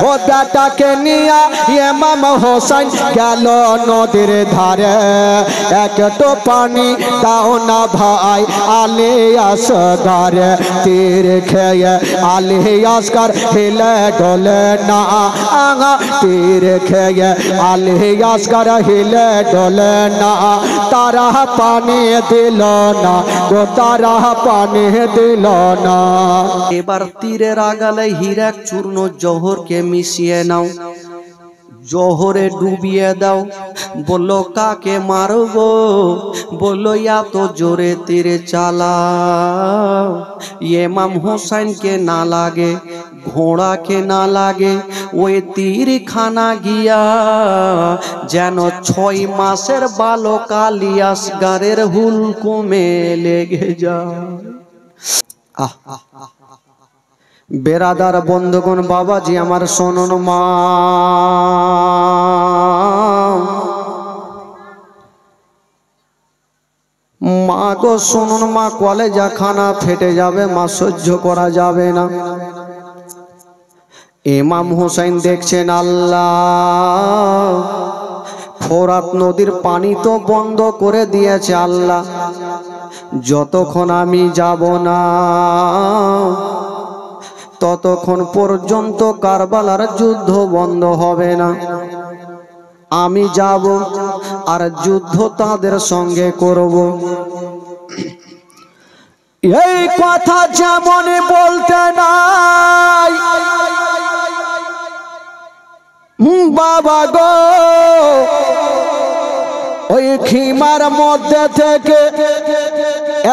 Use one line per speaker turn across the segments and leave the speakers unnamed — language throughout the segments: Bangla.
ও বেটাকে নিয়া ইমাম হোসেন গেল নদীর ধারে একটু পানি দাও না ভাই আলী আসগরে তীর খেয়ে আলী আসগর হিলে ডলে না তীর খেয়ে আলী আসগর হিলে ডলে না তারা পানি দিল না গো তারা পানি দিল না।
এবার তীরের আগালে হীরা চূর্ণ জহরকে মিশিয়ে নাও, জহরে ডুবিয়ে দাও। বললো কাকে মারবো? বললো এত জোরে তীর চালাও ইমাম হোসেনকে না লাগে, ঘোড়াকে না লাগে। ওই তীর খানা গিয়া যেন 6 মাসের বালক আলী আসগরের হুলকুমে লেগে যায়। বেরাদার বন্ধুগণ, বাবাজি আমার শোনুন মা, মা গো শুনুন মা, কলেজা খানা ফেটে যাবে মা, সহ্য করা যাবে না। ইমাম হোসেন দেখছেন আল্লাহ ফোরাত নদীর পানি তো বন্ধ করে দিয়েছে আল্লাহ, যতক্ষণ আমি যাব না ততক্ষণ পর্যন্ত কারবালার যুদ্ধ বন্ধ হবে না। আমি যাব আর যুদ্ধ তাদের সঙ্গে করব।
এই কথা যেমন বলতে নাই বাবা গো, ওই খিমার মধ্যে থেকে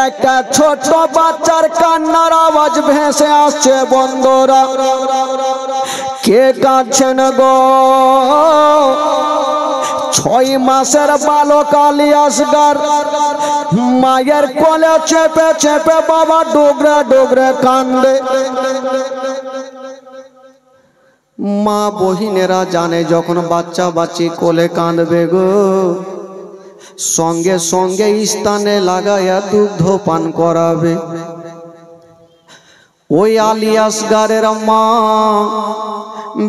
একটা ছোট বাচ্চার কান্নার আওয়াজ ভেসে আসছে। বন্ধুরা, কে কাঁদছেন গো? 6 মাসের বালক আলী আসগর মায়ের কোলে চেপে চেপে বাবা ডুগরে ডুগরে কান্দে।
মা বহিনেরা জানে যখন বাচ্চা বাচ্চি কোলে কাঁদবে গো, সঙ্গে সঙ্গে স্থানে লাগাইয়া দুগ্ধ পান করাবে। ওই আলী আসগরের মা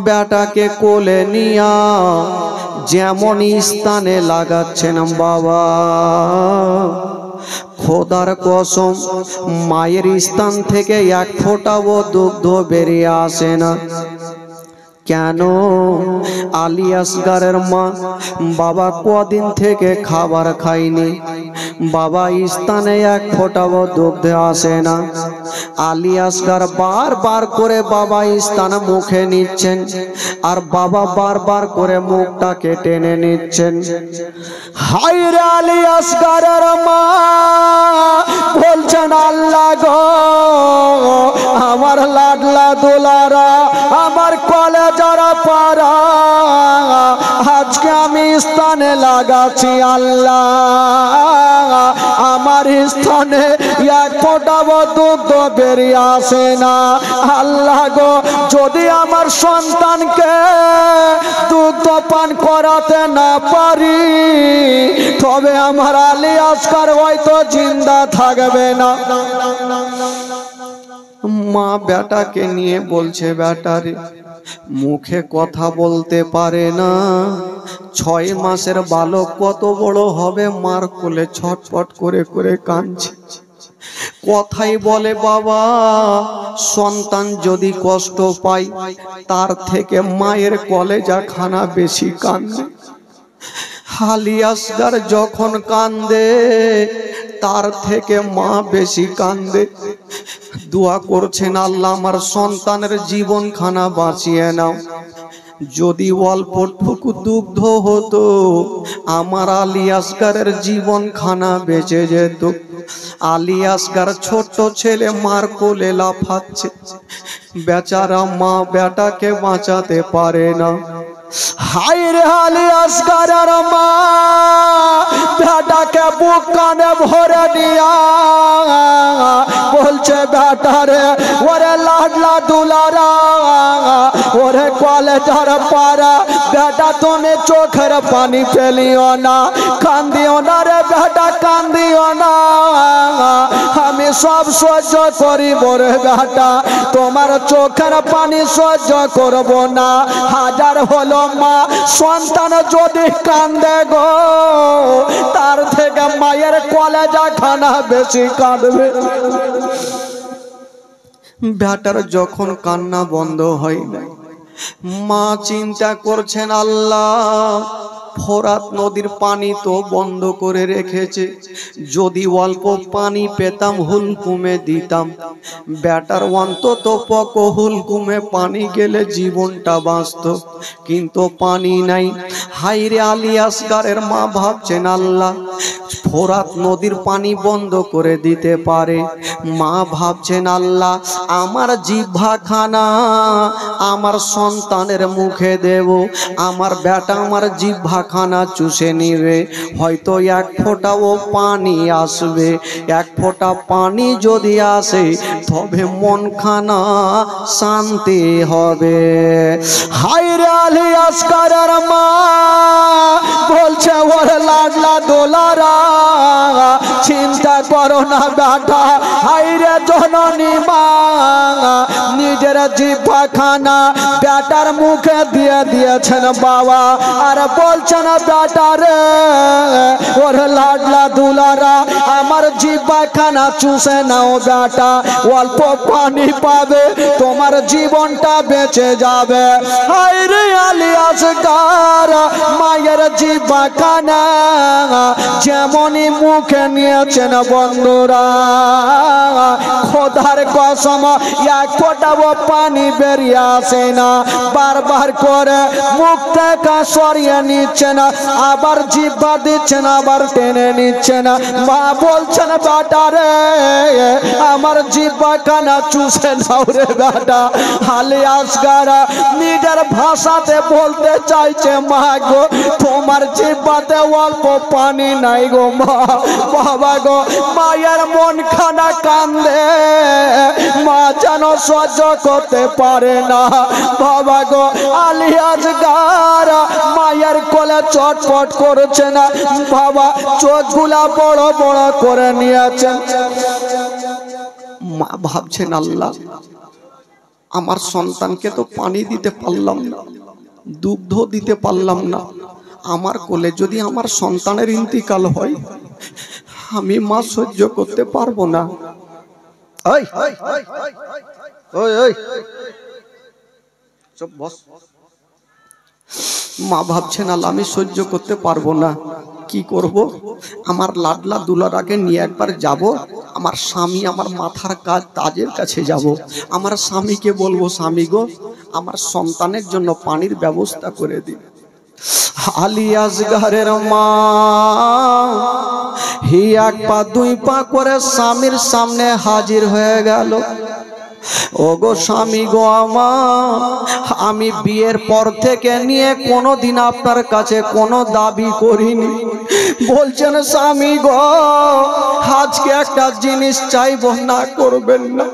বেটাকে কোলে নিয়া যেমন স্থানে লাগাচ্ছেন বাবা, খোদার কসম মায়ের স্থান থেকে এক ফোঁটাও দুগ্ধ বেরিয়ে আসে না। কেন? আলী আসগরের মা বাবা কদিন থেকে খাবার খায়নি, বাবা স্থানে এক ফোঁটাও দুগ্ধ আসে না। আলী আসগর বারবার করে বাবা স্থান মুখে নিচ্ছেন আর বাবা বারবার করে মুখটাকে টেনে নিচ্ছেন।
হায় রে আলী আসগরের মা বলছেন আল্লাহ গো, আমার লাডলা দুলারা, আমার কলেজারা পারা, আজকে আমি স্থানে লাগাচ্ছি আল্লাহ, আমার স্থানে এক ফোঁটাও দুগ্ধ বেরিয়ে আসে না। আল্লাহ গো, যদি আমার সন্তানকে দুগ্ধ পান করাতে না পারি তবে আমার আলী আসগর হয়তো জিন্দা থাকবে না।
মা বেটাকে নিয়ে বলছে, বেটারে মুখে কথা বলতে পারে না, 6 মাসের বালক কত বড় হবে, মার কোলে ছটপট করে করে কাঁদছে। কথাই বলে বাবা, সন্তান যদি কষ্ট পায় তার থেকে মায়ের কলেজা খানা বেশি কান্দে। আলী আসগর যখন কান্দে তার থেকে মা বেশি কান্দে। দোয়া করছেন, আল্লাহ আমার সন্তানের জীবন খানা বাঁচিয়ে নাও। যদি অল্পটুকু দুগ্ধ হতো আমার আলী আসগরের জীবন খানা বেঁচে যেত। আলী আসগর ছোট ছেলে মার কোলে লাফাচ্ছে, বেচারা মা বেটাকে বাঁচাতে পারে না।
হায় রে আলী আসগারের মা বেটাকে বুক কানে ভরে নিয়া বলছে বেটা রে ওরে লাডলা দুলারা ওরে কলেজার পারা বেটা তুমি চোখের পানি ফেলিও না, কান্দিও না রে বেটা কান্দিও না, আমি সব সহ্য করিব রে বেটা, তোমার চোখের পানি সহ্য করব না। হাজার হলো মা সন্তান যদি কান্দে গো তার থেকে মায়ের কলেজা খানা বেশি কাঁদবে।
বেটার যখন কান্না বন্ধ হয় না, মা চিন্তা করছেন আল্লাহ ফোরাত নদীর পানি তো বন্ধ করে রেখেছে, যদি অল্প পানি পেতাম হুলকুমে দিতাম, বেটার অন্তত পক হুলকুমে পানি গেলে জীবনটা বাঁচত, কিন্তু পানি নাই। হাইরে আলী আসগারের মা ভাবছেন আল্লাহ ফোরাত নদীর পানি বন্ধ করে দিতে পারে। মা ভাবছেন আল্লাহ আমার জিহ্বাখানা আমার সন্তানের মুখে দেব, আমার বেটা আমার জিহ্বাখানা চুষে নিবে, হয়তো এক ফোঁটাও পানি আসবে, এক ফোঁটা পানি যদি আসে তবে মনখানা শান্তি হবে।
হায়রে আলী আসগারের মা বলছে ওরে লাডলা দোলারা চিন্তা করো না বেটা, হায়রে জননী মা নিজের জিহ্বাখানা বেটার মুখে দিয়ে দিয়েছেন বাবা, আর বলছেন বেটা রে ওরে লাডলা দুলারা আমার জিহ্বাখানা চুষে নাও বেটা, অল্প পানি পাবে তোমার জীবনটা বেঁচে যাবে। হায়রে আলী আসগার মায়ের জিহ্বাখানা যেমনই মুখে নিয়েছেন বন্ধুরা, খোদার কসম এক ফোঁটাও পানি বেরিয়ে আসে না, বারবার করে মুখ থেকে সরিয়ে নিচ্ছেন, আবার জিহ্বা দিচ্ছেন, আবার টেনে নিচ্ছেন। মা বলছেন বেটা রে আমার জিহ্বাখানা চুষে নাও রে বেটা। আলী আসগার নিজের ভাষাতে বলতে চাইছে মা গো তোমার জিহ্বাতে অল্প পানি নাই গো মা, বাবা গো মায়ের মন খানা কান্দে, মা যেন সহ্য করতে পারে না, বাবা গো আলী আসগার মায়ের কোলে চটপট করছে না, বাবা চোখগুলা বড় বড় করে নিয়েছেন।
মা ভাবছেন আল্লাহ আমার সন্তানকে তো পানি দিতে পারলাম না, দুগ্ধ দিতে পারলাম না, আমার কোলে যদি আমার সন্তানের ইন্তিকাল হয় আমি মা সহ্য করতে পারবো না। মা ভাবছেন আল্লাহ আমি সহ্য করতে পারবো না, কি করব? আমার লাডলা দুলারাকে নিয়ে একবার যাব, আমার স্বামী আমার মাথার কাজ তাজের কাছে যাব, আমার স্বামীকে বলবো স্বামী গো আমার সন্তানের জন্য পানির ব্যবস্থা করে দিন। আলী আসগারের মা হি এক পা দুই পা করে স্বামীর সামনে হাজির হয়ে গেল। ও গো স্বামী গো আমার, আমি বিয়ের পর থেকে নিয়ে কোনোদিন আপনার কাছে কোনো দাবি করিনি, বলছেন স্বামী গো আজকে একটা জিনিস চাইবো না করবেন না,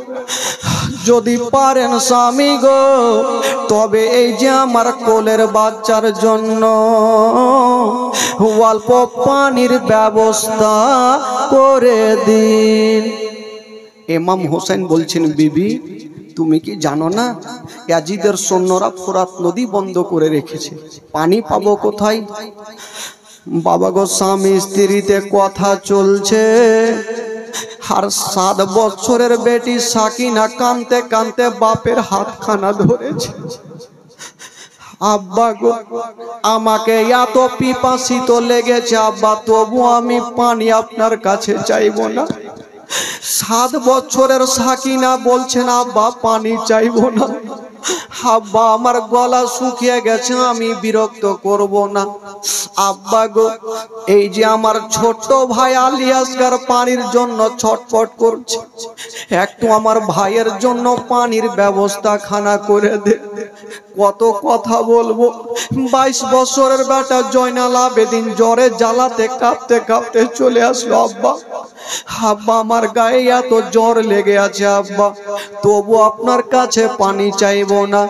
যদি পারেন স্বামী গো তবে এই যে আমার কোলের বাচ্চার জন্য অল্প পানির ব্যবস্থা করে দিন। ইমাম হোসেন বলছেন বিবি তুমি কি জানো না ইয়াজিদের সৈন্যরা ফোরাত নদী বন্ধ করে রেখেছে, পানি পাবো কোথায়? বাবা গো স্বামী স্ত্রীতে কথা চলছে, আর 7 বছরের বেটি সাকিনা কানতে কানতে বাপের হাতখানা ধরেছে, আব্বা গো আমাকে এত পিপাসিত লেগেছে আব্বা, তবু আমি পানি আপনার কাছে চাইবো না। 7 বছরের সাকিনা বলছেন আব্বা পানি চাইবো না, আব্বা আমার গলা শুকিয়ে গেছে, আমি বিরক্ত করব না। আব্বা গো, এই যে আমার ছোট ভাই আলী আসগার পানির জন্য ছটফট করছে, একটু আমার ভাইয়ের জন্য পানির ব্যবস্থা খানা করে দে। কত কথা বলবো। 22 বছরের বেটা জয়নাল আবেদিন জ্বরে জ্বালাতে কাঁপতে কাঁপতে চলে আসলো। আব্বা, আব্বা আমার গায়ে এত জ্বর লেগে আছে আব্বা, তবু আপনার কাছে পানি চাইবো না,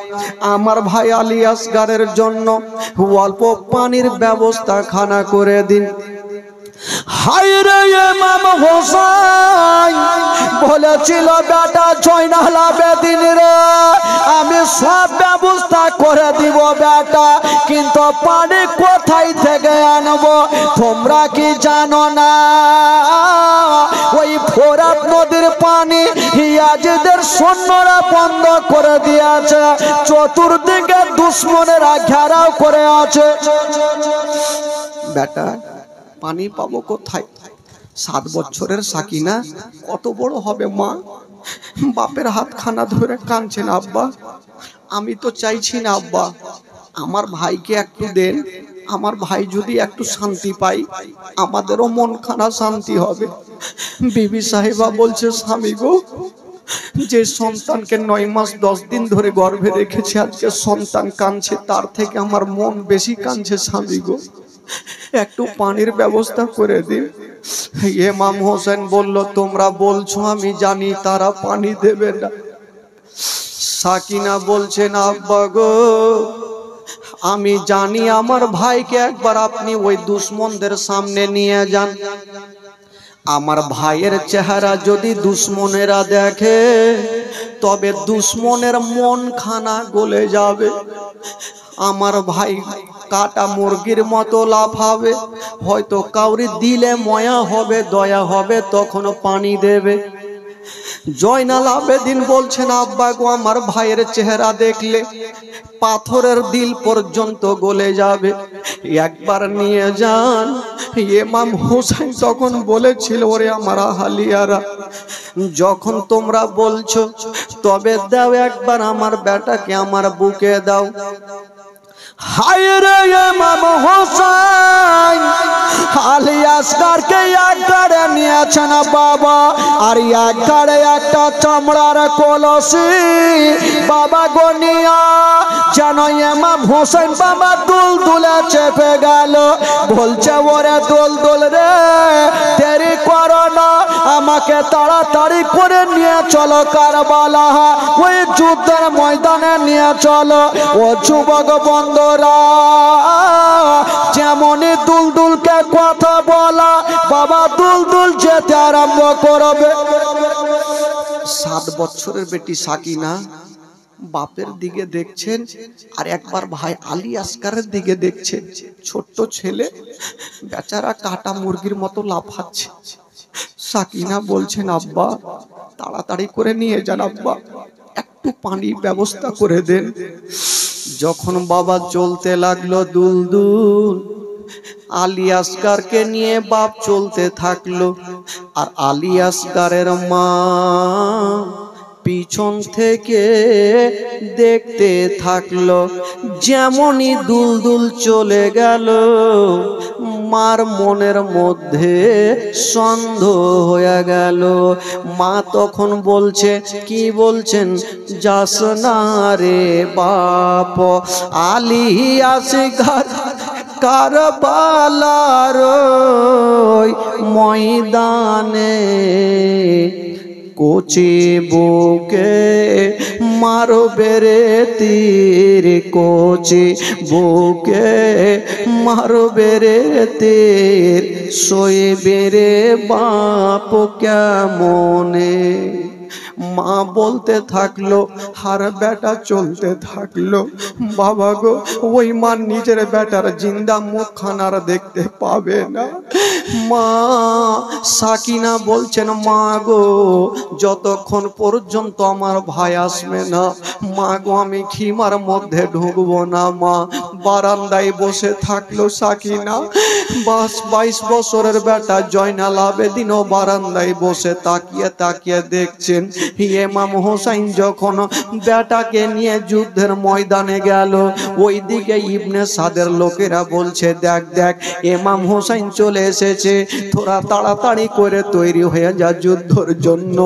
আমার ভাই আলী আসগারের জন্য অল্প পানির ব্যবস্থা খানা করে দিন।
হায়রে ইমাম হোসেন বলেছিল বেটা জয়নাল আবেদিন রে, আমি সব ব্যবস্থা করে দিব বেটা, কিন্তু পানি কোথায় থেকে আনবো তোমরা কি জানো না? ওই ফোরাত নদীর পানি ইয়াজিদের সৈন্যরা বন্ধ করে দিয়েছে, চতুর্দিকে দুশ্মনেরা ঘেরাও করে আছে।
বেটা পানি পাবো কোথায়? 7 বছরের সাকিনা কত বড় হবে মা, বাপের হাতখানা ধরে কাঁদছেন। আব্বা আমি তো চাইছি না আব্বা, আমার ভাইকে একটু দেন, আমার ভাই যদি একটু শান্তি পাই আমাদেরও মন খানা শান্তি হবে। বিবি সাহেবা বলছে স্বামী গো, যে সন্তানকে 9 মাস 10 দিন ধরে গর্ভে রেখেছে, আজকে সন্তান কাঁদছে, তার থেকে আমার মন বেশি কাঁদছে স্বামী গো, একটু পানির ব্যবস্থা করে দিন। ইমাম হোসেন বলল তোমরা বলছো আমি জানি তারা পানি দেবে না। সাকিনা বলছেন আব্বা গো, আমি জানি, আমার ভাইকে একবার আপনি ওই দুশ্মনদের সামনে নিয়ে যান, আমার ভাইয়ের চেহারা যদি দুশ্মনেরা দেখে তবে দুশ্মনের মন খানা গলে যাবে, আমার ভাই কাটা মুরগির মতো লাফাবে, হয়তো কাউরি দিলে ময়া হবে, দয়া হবে, তখন পানি দেবে। জয়নাল আবেদিন বলছেন আব্বা গো, আমার ভাইয়ের চেহারা দেখলে পাথরের দিল পর্যন্ত গলে যাবে, একবার নিয়ে যান। ইমাম হোসেন তখন বলেছিল ওরে আমার আহালিয়ারা, যখন তোমরা বলছো তবে দাও একবার আমার বেটাকে আমার বুকে দাও।
হায়রে ইমাম হোসেন আলী আসগারকে এক গাড়ে নিয়েছেন বাবা, আর এক গাড়ে একটা চামড়ার কলসি বাবা গনিয়া, যেন ইমাম হোসেন বাবা দুলদুলে চেপে গেল। বলছে ওরে দুলদুল রে, দেরি করো না, আমাকে তাড়াতাড়ি করে নিয়ে চলো কারবালা, ওই যুদ্ধের ময়দানে নিয়ে চলো। ও যুবক বন্ধুরা, যেমনই দুলদুলকে কথা বলা বাবা দুলদুল যেতে আরম্ভ করবে।
7 বছরের বেটি সাকিনা বাপের দিকে দেখছেন, আর একবার ভাই আলী আসগারের দিকে দেখছেন। ছোট্ট ছেলে বেচারা কাটা মুরগির মতো লাফাচ্ছে। সাকিনা বলছেন আব্বা তাড়াতাড়ি করে নিয়ে যান আব্বা, একটু পানির ব্যবস্থা করে দেন। যখন বাবা চলতে লাগলো দুলদুল, আলী আসগারকে নিয়ে বাপ চলতে থাকলো, আর আলী আসগারের মা পিছন থেকে দেখতে থাকলো। যেমনই দুলদুল চলে গেল, মার মনের মধ্যে সন্দেহ হয়ে গেল। মা তখন বলছে, কি বলছেন? যাস না রে বাপ, আলী আসগার কারবালার ময়দানে কোচি বুকে মারবে রে তীর, কোচি বুকে মারবে রে তীর, সইবে রে বাপ কেমনে। মা বলতে থাকলো, আর বেটা চলতে থাকলো। বাবা গো, ওই মা নিজের বেটার জিন্দা মুখখানার দেখতে পাবে না। মা সাকিনা বলছেন, মা গো যতক্ষণ পর্যন্ত আমার ভাই আসবে না, মা গো আমি খিমার মধ্যে ঢুকবো না। মা বারান্দায় বসে থাকলো সাকিনা। 22 বছরের বেটা জয়নাল আবেদিনও বারান্দায় বসে তাকিয়ে তাকিয়ে দেখছেন। ইমাম হোসেন যখন বেটাকে নিয়ে যুদ্ধের ময়দানে গেল, ওইদিকে ইবনে সাদের লোকেরা বলছে, দেখ দেখ ইমাম হোসেন চলে এসেছে, তোরা তাড়াতাড়ি করে তৈরি হয়ে যা যুদ্ধের জন্য।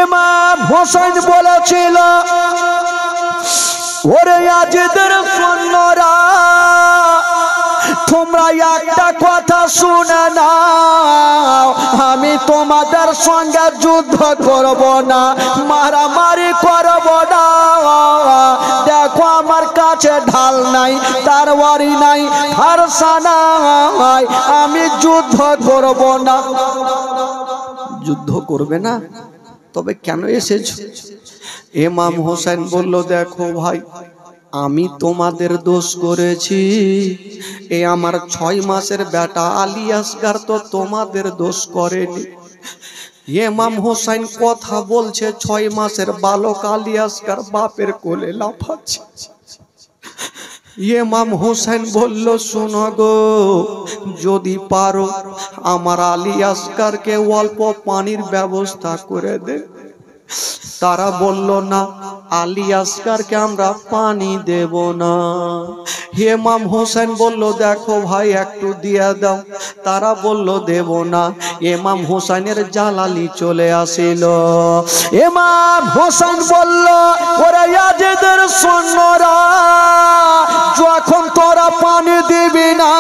ইমাম হোসেন বলেছিল, ওরে ইয়াজিদের সৈন্যরা, তোমরা একটা কথা শুনে নাও, আমি তোমাদের সঙ্গে যুদ্ধ করব না, মারামারি করব না। দেখো আমার কাছে ঢাল নাই, তরবারি নাই, ফারসা নাই, আমি যুদ্ধ করব না।
যুদ্ধ করবে না? তবে কেন এসেছো? ইমাম হোসেন বলল, দেখো ভাই, আমি তোমাদের দোষ করেছি, এ আমার 6 মাসের বেটা আলী আসগার তো তোমাদের দোষ করেনি। ইমাম হোসেন কথা বলছে, 6 মাসের বালক আলী আসগার বাপের কোলে লাফাচ্ছে। ইমাম হোসেন বলল, শোনো গো, যদি পারো আমার আলী আসগারকে অল্প পানির ব্যবস্থা করে দে। তারা বলল, না, আলী আসগারকে আমরা পানি দেব না। ইমাম হোসেন বলল, দেখো ভাই, একটু দিয়ে দাও। তারা বলল, দেব না। ইমাম হোসেনের জালালি চলে আসিল।
ইমাম হোসেন বলল, ওরে ইয়াজিদের সৈন্যরা, যখন তোরা পানি দিবি না,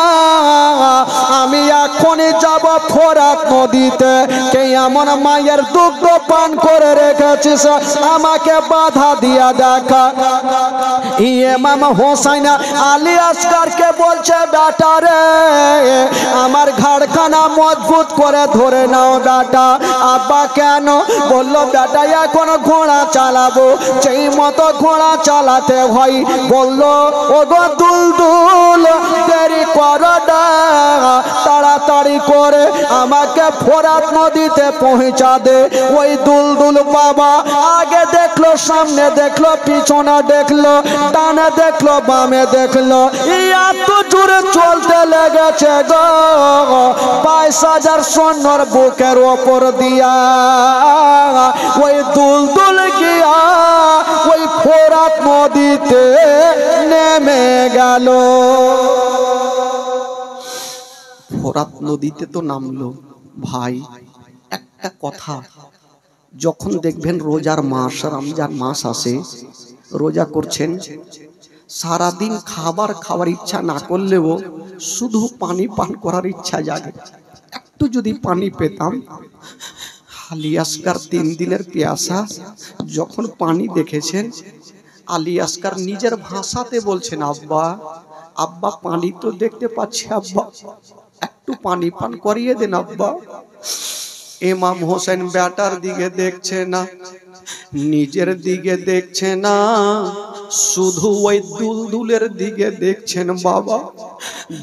আমি এখনই যাব ফোরাত নদীতে। কে এমন মায়ের দুগ্ধ পান করে রেখেছিস, আমাকে বাধা দিয়া দেখা। ইমাম হোসেন আলী আসগারকে বলছে, বেটা রে, আমার ঘাড়খানা মজবুত করে ধরে নাও বেটা। আব্বা কেন? বললো, বেটা এখন ঘোড়া চালাবো, সেই মতো ঘোড়া চালাতে হয়। বললো, ও গো দুলদুল, দেরি করো না, তাড়াতাড়ি করে আমাকে ফোরাত নদীতে পৌঁছা দে। ওই দুলদুল বাবা আগে দেখলো, সামনে দেখলো, পিছনে দেখলো, ডানে দেখলো, বামে দেখলো, এত জোরে চলতে লেগেছে গো, 22,000 সৈন্যর বুকের ওপর দিয়া ওই দুলদুল গিয়া ওই ফোরাত নদীতে নেমে গেল।
ফোরাত নদীতে তো নামলো। ভাই, একটা কথা, যখন দেখবেন রোজার মাস, রমজান মাস আসে, রোজা করছেন, সারাদিন খাবার ইচ্ছা না করলেও শুধু পানি পান করার ইচ্ছা জাগে। একটু যদি পানি পেতাম। আলী আসগার 3 দিনের পিয়াসা, যখন পানি দেখেছেন, আলী আসগার নিজের ভাষাতে বলছেন, আব্বা, আব্বা, পানি তো দেখতে পাচ্ছি, আব্বা, একটু পানি পান করিয়ে দেন আব্বা। ইমাম হোসেন বেটার দিকে দেখছে না, নিজের দিকে দেখছে না, শুধু ওই দুলদুলের দিকে দেখছেন। বাবা,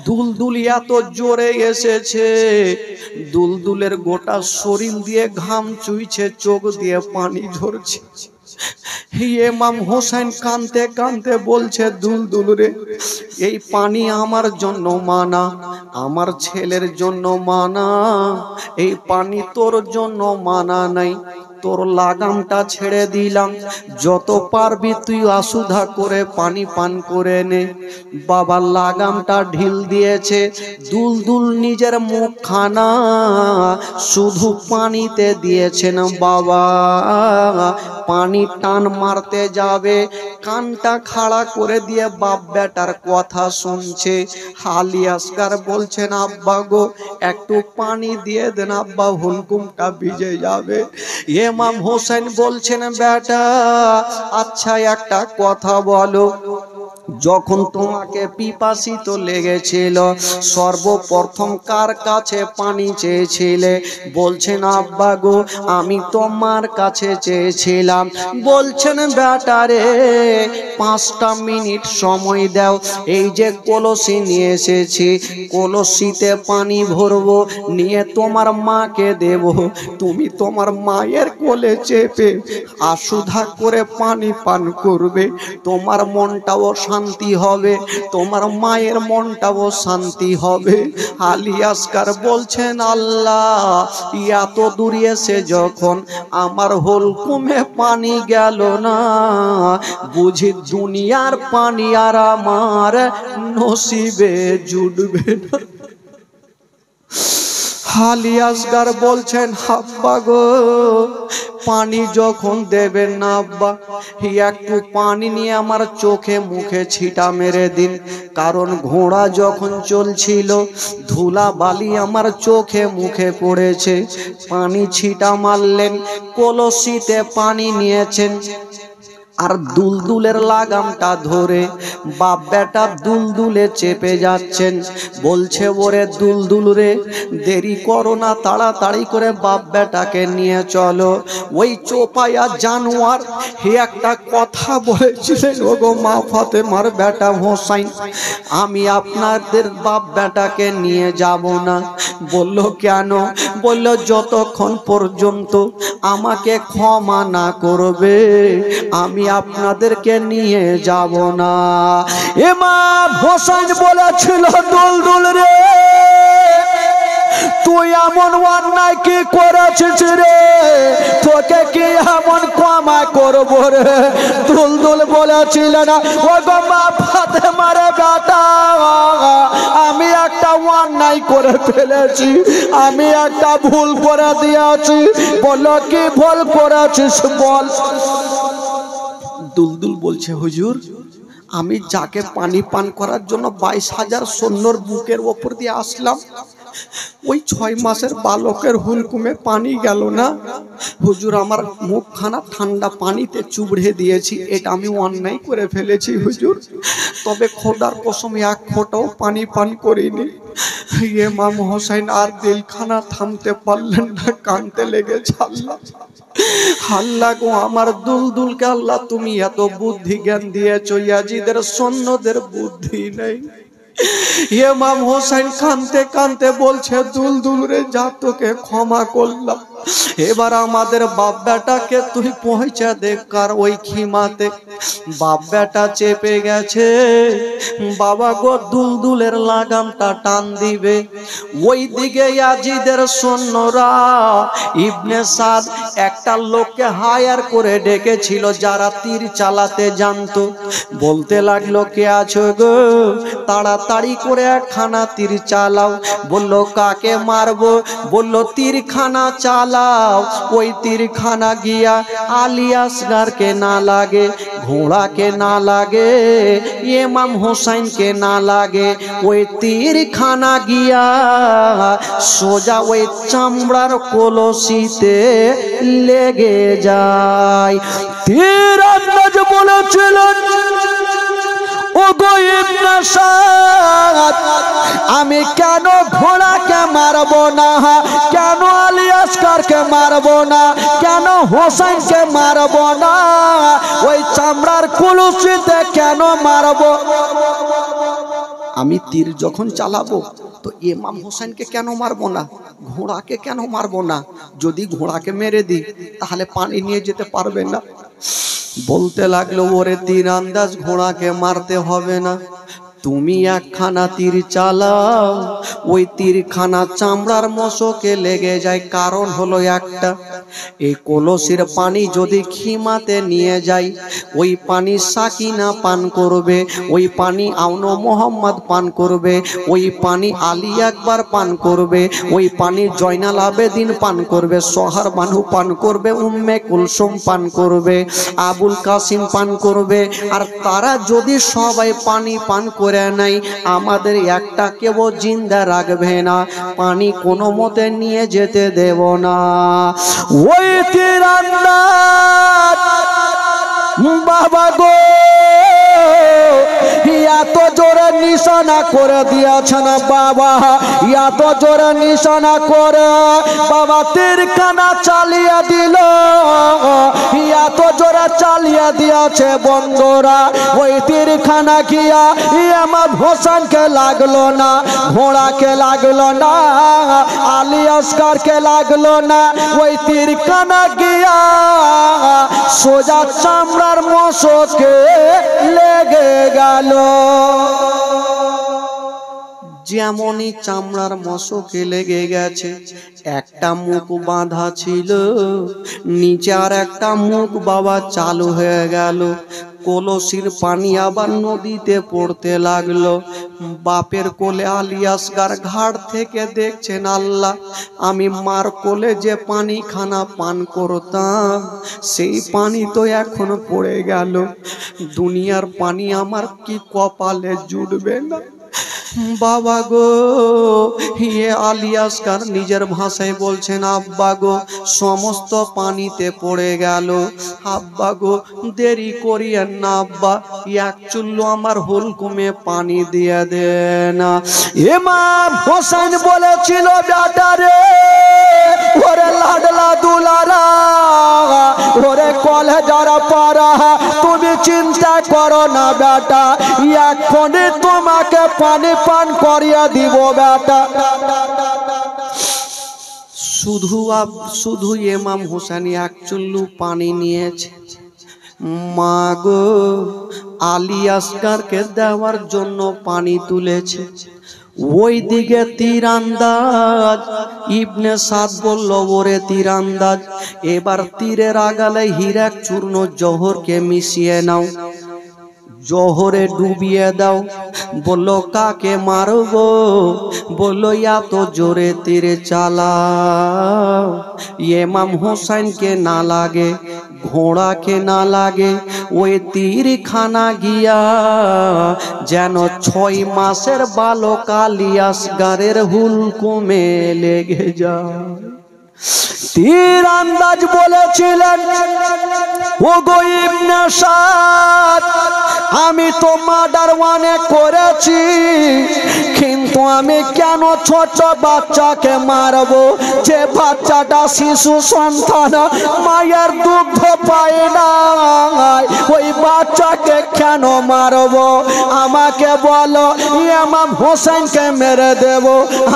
দুলদুল এত জোরে এসেছে, দুলদুলের গোটা শরীর দিয়ে ঘাম চুইছে, চোখ দিয়ে পানি ঝরছে। ইমাম হোসেন কাঁদতে কাঁদতে বলছে, দুলদুল রে, এই পানি আমার জন্য মানা, আমার ছেলের জন্য মানা, এই পানি তোর জন্য মানা নাই। তোর লাগামটা ছেড়ে দিলাম, যত পারবি তুই আসুধা করে পানি পান করে নে। বাবা লাগামটা ঢিল দিয়েছে, দুলদুল নিজের মুখখানা শুধু পানিতে দিয়েছেন। বাবা পানি টান মারতে যাবে, কানটা খাড়া করে দিয়ে বাপ বেটার কথা শুনছে। আলী আসগার বলছেন, আব্বা গো, একটু পানি দিয়ে দেন আব্বা, হুলকুমটা ভিজে যাবে। ইমাম হোসেন বলছেন, বেটা, আচ্ছা একটা কথা বলো, যখন তোমাকে পিপাসিত লেগেছিল সর্বপ্রথম কার কাছে পানি চেয়েছিলে? বলছেন, আব্বা গো, আমি তোমার কাছে চেয়েছিলাম। বলছেন, বেটারে, 5টা মিনিট সময় দাও, এই যে কলসি নিয়ে এসেছি, কলসিতে পানি ভরবো, নিয়ে তোমার মাকে দেব, তুমি তোমার মায়ের কোলে চেপে আসুধা করে পানি পান করবে, তোমার মনটাও শান্তি শান্তি হবে, তোমার মায়ের মনটাও শান্তি হবে। আলী আসগার বলছেন, আল্লাহ এত দূরে এসে যখন আমার হুলকুমে পানি গেল না, বুঝি দুনিয়ার পানি আর আমার নসিবে জুটবে না। আলী আসগার বলছেন, আব্বা গো পানি যখন দেবেন না আব্বা, একটু পানি নিয়ে আমার চোখে মুখে ছিটা মেরে দিন, কারণ ঘোড়া যখন চলছিল ধুলা বালি আমার চোখে মুখে পড়েছে। পানি ছিটা মারলেন, কলসিতে পানি নিয়েছেন, আর দুলদুলের লাগামটা ধরে বাপ বেটা দুলদুলে চেপে যাচ্ছেন। বলছে, ওরে দুলদুল রে, দেরি করো না, তাড়াতাড়ি করে বাপ বেটাকে নিয়ে চলো। ওই চোপায়া জানোয়ার একটা কথা বলেছিলেন, ওগো মা ফাতেমার বেটা হোসাইন, আমি আপনাদের বাপ বেটাকে নিয়ে যাব না। বলল, কেন? বলল, যতক্ষণ পর্যন্ত আমাকে ক্ষমা না করবে আমি আপনাদেরকে নিয়ে যাব না।
ইমাম হোসেন বলেছিল, দুলদুল রে তুই এমন অন্যায় কি করেছিস রে, তোকে কি এমন ক্ষমা করবো রে? দুলদুল বলেছিল না, ও গো মা ফাতেমার বেটা, আমি একটা অন্যায় করে ফেলেছি, আমি একটা ভুল করে দিয়েছি। বলো, কি ভুল করেছিস বল।
দুলদুল বলছে, হুজুর আমি যাকে পানি পান করার জন্য 22,000 সৈন্যর বুকের ওপর দিয়ে আসলাম, ওই 6 মাসের বালকের হুলকুমে পানি গেল না। হুজুর আমার মুখখানা ঠান্ডা পানিতে চুবড়ে দিয়েছি, এটা আমি অন্যায় করে ফেলেছি হুজুর, তবে খোদার কসম এক ফোঁটাও পানি পান করিনি। ইমাম হোসেন আর দিলখানা থামতে পারলেন না, কাঁদতে লেগেছে। আল্লাহ আল্লাহ গো, আমার দুলদুলকে আল্লাহ তুমি এত বুদ্ধি জ্ঞান দিয়েছো, ইয়াজিদের সৈন্যদের বুদ্ধি নেই। ইমাম হোসেন কাঁদতে কাঁদতে বলছে, দুলদুল রে যা, তোকে ক্ষমা করলাম, এবার আমাদের বাপ বেটাকে তুই পৌঁছে দে কার ওই খিমাতে। বাপ বেটা চেপে গেছে, বাবা গো দুলদুলের লাগামটা টান দিবে, ওই দিকে ইয়াজিদের সৈন্যরা ইবনে সাদ একটা লোককে হায়ার করে ডেকেছিল যারা তীর চালাতে জানতো। বলতে লাগলো, কে আছো গো, তাড়াতাড়ি করে একখানা তীর চালাও। বলল, কাকে মারবো? বলল, তীরখানা চালাও। ওই তীরখানা গিয়া আলী আসগারকে না লাগে, ঘোড়াকে না লাগে, ইমাম হোসেনকে না লাগে, ওই তীরখানা গিয়া সোজা ওই চামড়ার কলসিতে লেগে যায়।
তীরন্দাজ বলেছিলেন, ও গো ইবনে সাদ, আমি কেন ঘোড়াকে মারবো না, কেন আলী আসগারকে মারবো না, কেন হোসেনকে মারবো না, ওই চামড়ার কলসিতে কেন মারবো?
আমি তীর যখন চালাবো তো ইমাম হোসেনকে কেন মারবো না, ঘোড়াকে কেন মারবো না? যদি ঘোড়াকে মেরে দিই তাহলে পানি নিয়ে যেতে পারবে না। বলতে লাগলো, ওরে তীরন্দাজ, ঘোড়াকে মারতে হবে না, তুমি একখানা তীর চালাও, ওই তীরখানা চামড়ার মশকে লেগে যায়। কারণ হলো একটা, এই কলসির পানি যদি খিমাতে নিয়ে যাই, ওই পানি সাকিনা পান করবে, ওই পানি আউনো মোহাম্মদ পান করবে, ওই পানি আলী আকবর পান করবে, ওই পানি জয়নাল আবেদিন পান করবে, সোহার বানু পান করবে, উম্মে কুলসুম পান করবে, আবুল কাসিম পান করবে। আর তারা যদি সবাই পানি পান করে নাই, আমাদের একটা কেউ জিন্দা রাখবে না, পানি কোনো মতে নিয়ে যেতে দেব না।
ওই তীরন্দাজ বাবা গো এত জোরে নিশানা করে দিয়েছেন বাবা, এত জোরে নিশানা করে বাবা তীরখানা চালিয়ে দিল, এত জোরে চালিয়ে দিয়েছে বন্ধুরা। ওই তীরখানা গিয়া ইমাম হোসেনকে লাগলো না, ঘোড়াকে লাগলো না, আলী আসগরকে লাগলো না, ওই তীরখানা গিয়া সোজা চামড়ার মশকে লেগে গেল।
যেমনই চামড়ার মশকে লেগে গেছে, একটা মুখ বাঁধা ছিল, নিচে আর একটা মুখ বাবা চালু হয়ে গেল। কলসির পানি আবার নদীতে পড়তে লাগলো। বাপের কোলে আলী আসগর ঘাট থেকে দেখছেন, আল্লাহ, আমি মার কোলে যে পানি খানা পান করতাম সেই পানি তো এখন পড়ে গেল। দুনিয়ার পানি আমার কি কপালে জুটবে না। বাবা গো, ইয়ে আলী আসগর নিজের ভাষায় বলছেন, আব্বা গো, সমস্ত পানিতে পড়ে গেল। আব্বা গো, দেরি করিয়েন না আব্বা, এক চুল্লু আমার হুলকুমে পানি দিয়ে দেন।
ইমাম হোসেন বলেছিল, বেটারে, ওরে লাডলা দুলারা, ওরে কলেজারা পারা, তুমি চিন্তা করো না বেটা, এক্ষুনি তোমাকে পানি পান করিয়ে দিব বেটা।
শুধু ইমাম হোসেন এক চুল্লু পানি নিয়েছে। মা গো, আলী আসগরকে দেওয়ার জন্য পানি তুলেছে। ওই দিকে তীরান্দাজ ইবনে সাদ বলল, ওরে তীরান্দাজ, এবার তীরের আগালে হীরা চূর্ণ জহরকে মিশিয়ে নাও, জহরে ডুবিয়ে দাও। বলল, কাকে মারবো? বলল, এত জোরে তীর চালাও ইমাম হোসেনকে না লাগে, ঘোড়াকে না লাগে, ওই তীরখানা গিয়া যেন 6 মাসের বালক আলী আসগরের হুলকুমে লেগে যায়।
তীরান্দাজ বলেছিলেন, ওগো ইবনে সাদ, আমি তো মার্ডার ওয়ানে করেছি, কিন্তু আমি কেন ছোট বাচ্চাকে মারবো? যে বাচ্চাটা শিশু সন্তান, মায়ের দুগ্ধ পায় না, ওই বাচ্চাকে কেন মারবো? আমাকে বলো, ইমাম হোসেনকে মেরে দেব,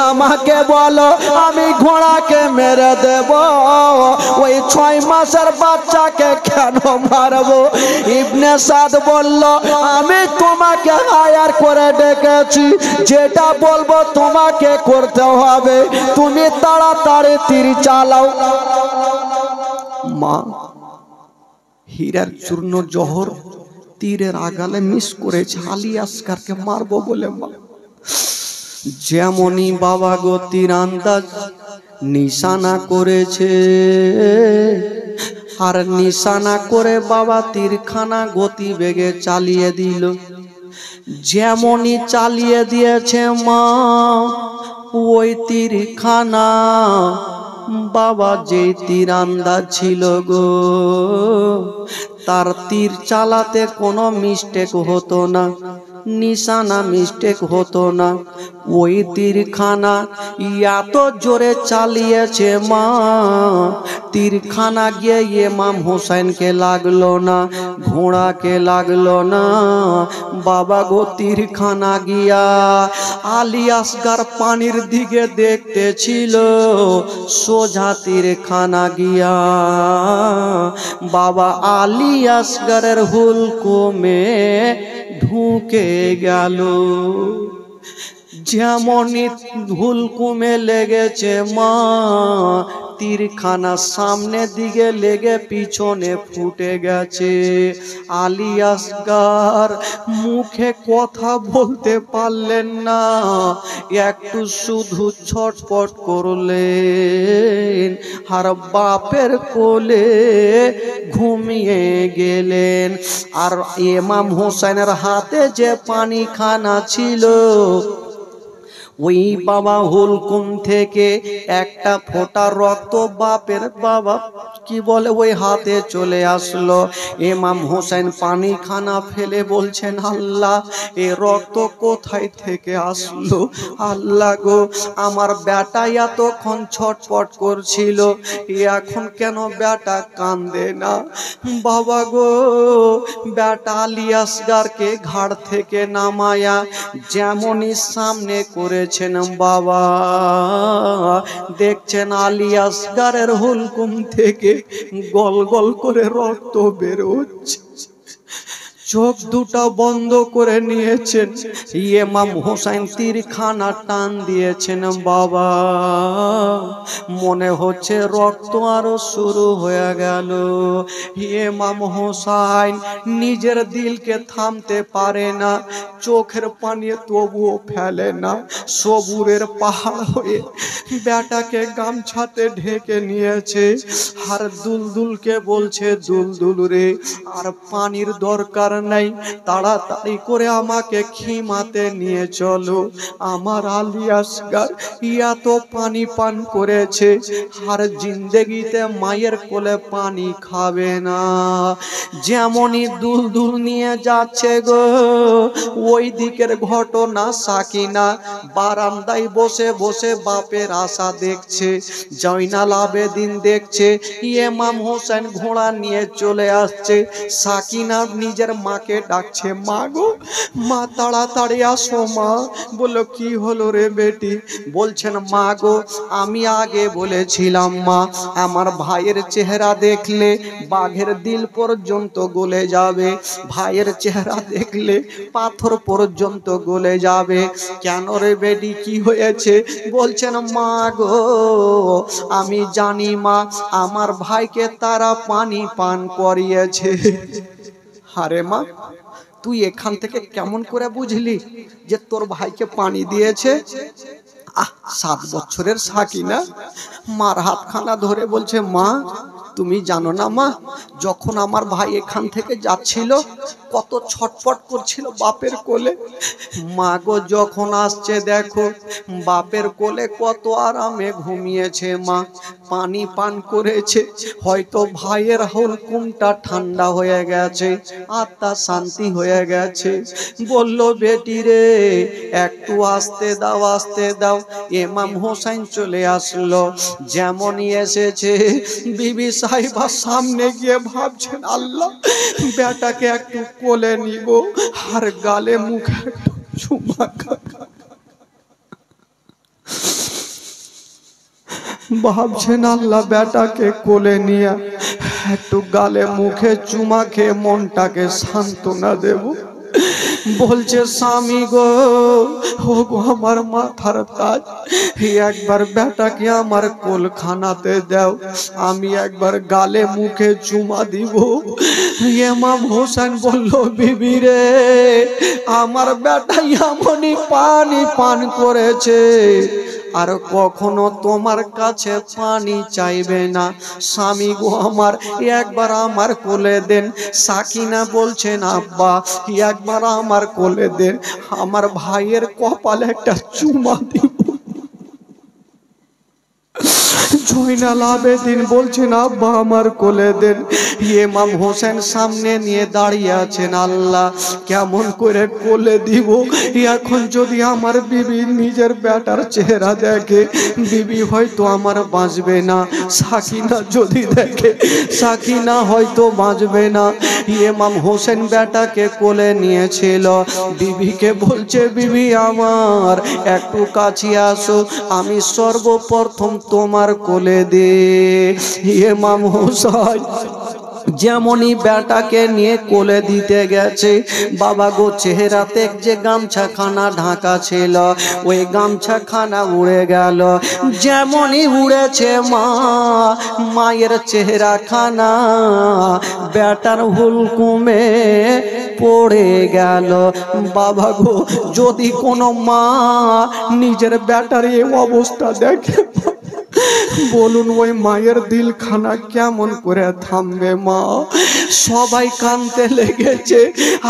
আমাকে বলো, আমি ঘোড়াকে মেরে দেব, ওই 6 মাসের বাচ্চাকে কেন মারবো? ইবনে সাদ বলল, আমি তোমাকে হায়ার করে ডেকেছি, যেটা বলবো তোমাকে করতে হবে, তুমি তাড়াতাড়ি তীর চালাও।
মা, হীরার চূর্ণ জহর তীরের আগালে মিস করেছে, আলী আসগরকে মারবো বলে। মা, যেমনই বাবা গো তীরান্দাজ নিশানা করেছে, আর নিশানা করে বাবা তীরখানা গতি বেগে চালিয়ে দিল। যেমনই চালিয়ে দিয়েছে মা, ওই তীরখানা বাবা যে তীরান্দাজ ছিল গো, তার তীর চালাতে কোনো মিস্টেক হতো না, নিশানা মিস্টেক হতো না। ওই তীরখানা এত জোরে চালিয়েছে মা, তীরখানা গিয়ে ইমাম হোসেনকে লাগলো না, ঘোড়াকে লাগলো না। বাবা গো, তীরখানা গিয়া আলী আসগর পানির দিকে দেখতেছিল, সোজা তীরখানা গিয়া বাবা আলী আসগরের হুলকুমে ঢুকে গেল। যেমনই হুলকুমে লেগেছে মা, তীরখানা সামনে দিকে লেগে পিছনে ফুটে গেছে। আলী আসগর মুখে কথা বলতে পারলেন না, একটু শুধু ছটপট করলেন, আর বাপের কোলে ঘুমিয়ে গেলেন। আর ইমাম হোসেনের হাতে যে পানি খানা ছিল, ওই বাবা হুলকুম থেকে একটা ফোঁটা রক্ত বাপের বাবা কি বলে ওই হাতে চলে আসলো। ইমাম হোসেন পানি খানা ফেলে বলছেন, আল্লাহ এ রক্ত কোথায় থেকে আসলো? আল্লাহ গো, আমার বেটা এতক্ষণ ছটপট করছিল, এখন কেন বেটা কান্দে না? বাবা গো, বেটা আলী আসগারকে ঘাড় থেকে নামায়া যেমনই সামনে করেছেন বাবা, দেখছেন আলী আসগারের হুলকুম থেকে গল গল করে রক্ত বের হচ্ছে। চোখ দুটা বন্ধ করে নিয়েছেন। ইমাম হোসেন তীরখানা টান দিয়েছেন বাবা, মনে হচ্ছে রক্ত আরো শুরু হয়ে গেল। ইমাম হোসেন নিজের দিলকে থামতে পারে না, চোখের পানি তবুও ফেলে না। সবুরের পাহাড় হয়ে বেটাকে গামছাতে ঢেকে নিয়েছে, আর দুলদুলকে বলছে, দুলদুল রে আর পানির দরকার নাই, তাড়াতাড়ি করে আমাকে খিমাতে নিয়ে চলো। আমার আলী আসগার এত পানি পান করেছে, আর জিন্দেগিতে মায়ের কোলে পানি খাবে না। যেমনই দুলদুল নিয়ে যাচ্ছে গো, ওই দিকের ঘটনা সাকিনা বারান্দায় বসে বসে বাপের আশা দেখছে, জয়নাল আবেদিন দেখছে ইমাম হোসেন ঘোড়া নিয়ে চলে আসছে। সাকিনা নিজের মাকে ডাকছে, মা গো, মা তাড়াতাড়ি আসো মা। বললো, কি হলো রে বেটি? বলছেন, মা গো, আমি আগে বলেছিলাম মা, আমার ভাইয়ের চেহারা দেখলে বাঘের দিল পর্যন্ত গলে যাবে, ভাইয়ের চেহারা দেখলে পাথর পর্যন্ত গলে যাবে। কেন রে বেটি, কি হয়েছে? বলছেন, মা গো, আমি জানি মা, আমার ভাইকে তারা পানি পান করিয়েছে। আরে মা, তুই এখান থেকে কেমন করে বুঝলি যে তোর ভাইকে পানি দিয়েছে? 7 বছরের সাকিনা মার হাতখানা ধরে বলছে, মা তুমি জানো না মা, যখন আমার ভাই এখান থেকে যাচ্ছিল কত ছটফট করছিল বাপের কোলে। মা গো, যখন আসছে দেখো বাপের কোলে কত আরামে ঘুমিয়েছে মা, পানি পান করেছে, হয়তো ভাইয়ের হুলকুমটা ঠান্ডা হয়ে গেছে, আত্মা শান্তি হয়ে গেছে। বলল, বেটি রে একটু আসতে দাও, আসতে দাও। ইমাম হোসেন চলে আসলো, যেমনই এসেছে বিবি সাহিবা সামনে গিয়ে ভাবছেন, আল্লাহ বেটাকে একটু কোলে নিব আর গালে মুখে একটু চুমা খাবো। ভাবছেন, আল্লাহ বেটাকে কোলে নিয়ে একটু গালে মুখে চুমা খেয়ে মনটাকে সান্ত্বনা দেব। বলছে, স্বামী গো, ও গো আমার মাথার তাজ, একবার বেটাকে আমার কোলখানাতে দাও, আমি একবার গালে মুখে চুমা দিব। ইমাম হোসেন বলল, বিবি রে, আমার বেটা এমনই পানি পান করেছে আর কখনো তোমার কাছে পানি চাইবে না। স্বামী গো আমার, একবার আমার কোলে দেন। সাকিনা বলছেন, আব্বা একবার আমার কোলে দেন, আমার ভাইয়ের কপালে একটা চুমা দিব। জয়নাল আবেদিন বলছেন, আব্বা আমার কোলে দেন। ইমাম হোসেন সামনে নিয়ে দাঁড়িয়ে আছেন, আল্লাহ কেমন করে কোলে দিব? এখন যদি আমার বিবি নিজের বেটার চেহারা দেখে, বিবি হয়তো আমার বাঁচবে না। সাকিনা যদি দেখে, সাকিনা হয়তো বাঁচবে না। ইমাম হোসেন বেটাকে কোলে নিয়েছিল, বিবিকে বলছে, বিবি আমার একটু কাছে আসো, আমি সর্বপ্রথম তোমার কোলে দে। ইমাম হোসেন যেমনই বেটাকে নিয়ে কোলে দিতে গেছে, বাবা গো, চেহারাতে যে গামছাখানা ঢাকা ছিল ওই গামছাখানা উড়ে গেল। যেমনই উড়েছে মা, মায়ের চেহারাখানা বেটার হুলকুমে পড়ে গেল। বাবা গো, যদি কোনো মা নিজের বেটার এই অবস্থা দেখে, বলুন ওই মায়ের দিলখানা কেমন করে থামবে? মা সবাই কানতে লেগেছে।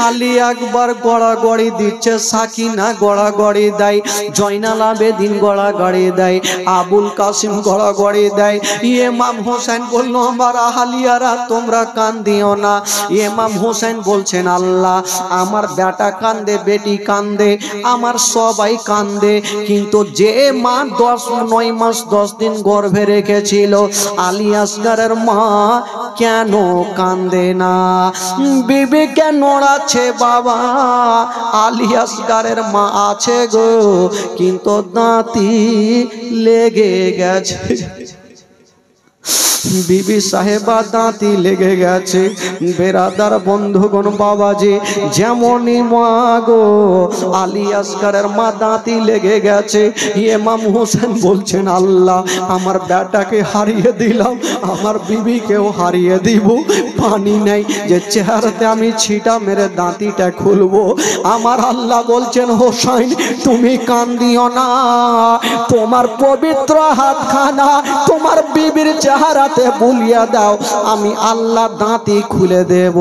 আলী আকবর গড়াগড়ি দিচ্ছে, সাকিনা গড়াগড়ি দেয়, জয়নাল আবেদিন গড়াগড়ি দেয়, আবুল কাসিম গড়াগড়ি দেয়। ইমাম হোসেন বলল আমার আহলিয়ারা তোমরা কান দিও না। ইমাম হোসেন বলছেন আল্লাহ আমার বেটা কান্দে, বেটি কান্দে, আমার সবাই কান্দে, কিন্তু যে মা 9 মাস 10 দিন গর্ভে রেখেছিল আলী আসগরের মা কেন কান্দে না? বিবিকে নড়াচ্ছে বাবা, আলী আসগরের মা আছে গো, কিন্তু দাঁতি লেগে গেছে। বিবি সাহেবা দাঁতি লেগে গেছে। বেরাদার বন্ধুগণ বাবাজি, যেমনই মা গো আলী আসগরের মা দাঁতি লেগে গেছে। ইমাম হোসেন বলছেন আল্লাহ আমার বেটাকে হারিয়ে দিলাম, আমার বিবিকেও হারিয়ে দিব, পানি নেই যে চেহারাতে আমি ছিটা মেরে দাঁতিটা খুলবো। আমার আল্লাহ বলছেন হোসেন তুমি কান্দিও না, তোমার পবিত্র হাতখানা তোমার বিবির চেহারাতে বুলিয়া দাও, আমি আল্লাহ দাঁতি খুলে দেব।